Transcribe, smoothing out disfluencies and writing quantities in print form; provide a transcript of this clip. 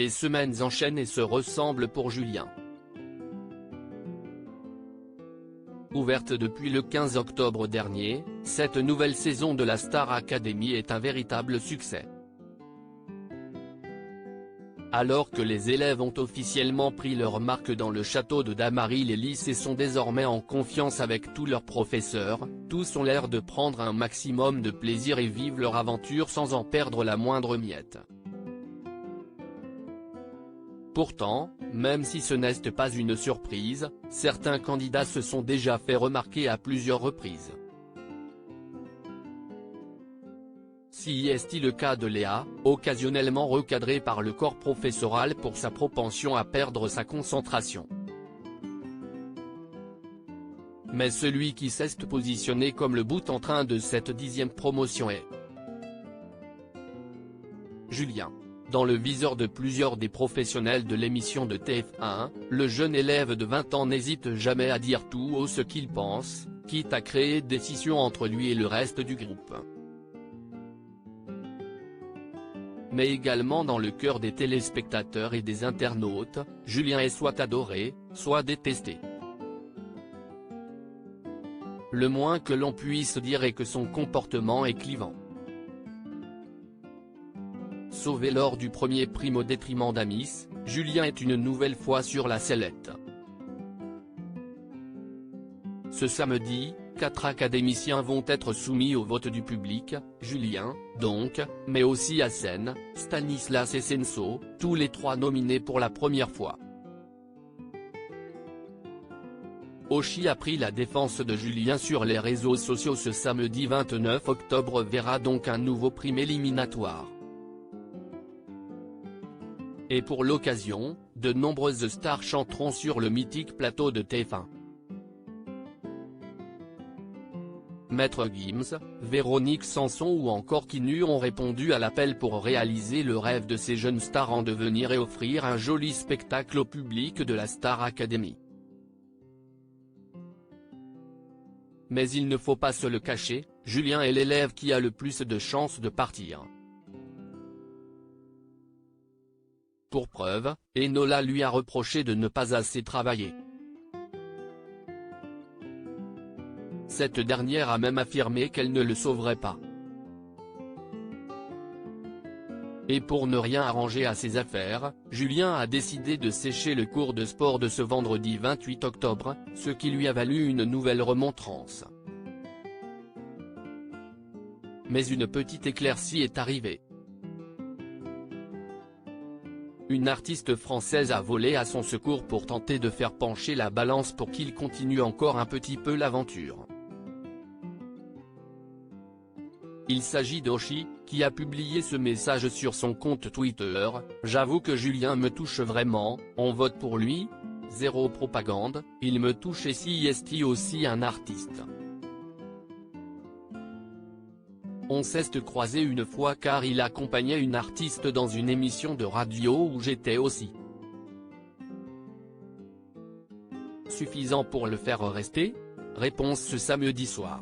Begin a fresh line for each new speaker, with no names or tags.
les semaines enchaînent et se ressemblent pour Julien. Ouverte depuis le 15 octobre dernier, cette nouvelle saison de la Star Academy est un véritable succès. Alors que les élèves ont officiellement pris leur marque dans le château de Damary, les lycées sont désormais en confiance avec tous leurs professeurs, tous ont l'air de prendre un maximum de plaisir et vivent leur aventure sans en perdre la moindre miette. Pourtant, même si ce n'est pas une surprise, certains candidats se sont déjà fait remarquer à plusieurs reprises. Si est le cas de Léa, occasionnellement recadrée par le corps professoral pour sa propension à perdre sa concentration. Mais celui qui s'est positionné comme le bout en train de cette 10e promotion est Julien. Dans le viseur de plusieurs des professionnels de l'émission de TF1, le jeune élève de 20 ans n'hésite jamais à dire tout haut ce qu'il pense, quitte à créer des scissions entre lui et le reste du groupe. Mais également dans le cœur des téléspectateurs et des internautes, Julien est soit adoré, soit détesté. Le moins que l'on puisse dire est que son comportement est clivant. Sauvé lors du premier prime au détriment d'Amis, Julien est une nouvelle fois sur la sellette. Ce samedi, 4 académiciens vont être soumis au vote du public, Julien, donc, mais aussi Hassen, Stanislas et Senso, tous les 3 nominés pour la première fois. Oshi a pris la défense de Julien sur les réseaux sociaux. Ce samedi 29 octobre verra donc un nouveau prime éliminatoire. Et pour l'occasion, de nombreuses stars chanteront sur le mythique plateau de TF1. Maître Gims, Véronique Sanson ou encore Kinu ont répondu à l'appel pour réaliser le rêve de ces jeunes stars en devenir et offrir un joli spectacle au public de la Star Academy. Mais il ne faut pas se le cacher, Julien est l'élève qui a le plus de chances de partir. Pour preuve, Enola lui a reproché de ne pas assez travailler. Cette dernière a même affirmé qu'elle ne le sauverait pas. Et pour ne rien arranger à ses affaires, Julien a décidé de sécher le cours de sport de ce vendredi 28 octobre, ce qui lui a valu une nouvelle remontrance. Mais une petite éclaircie est arrivée. Une artiste française a volé à son secours pour tenter de faire pencher la balance pour qu'il continue encore un petit peu l'aventure. Il s'agit d'Oshi, qui a publié ce message sur son compte Twitter: « J'avoue que Julien me touche vraiment, on vote pour lui, zéro propagande, il me touche et si est aussi un artiste. On s'est croisé une fois car il accompagnait une artiste dans une émission de radio où j'étais aussi. Suffisant pour le faire rester ? Réponse ce samedi soir.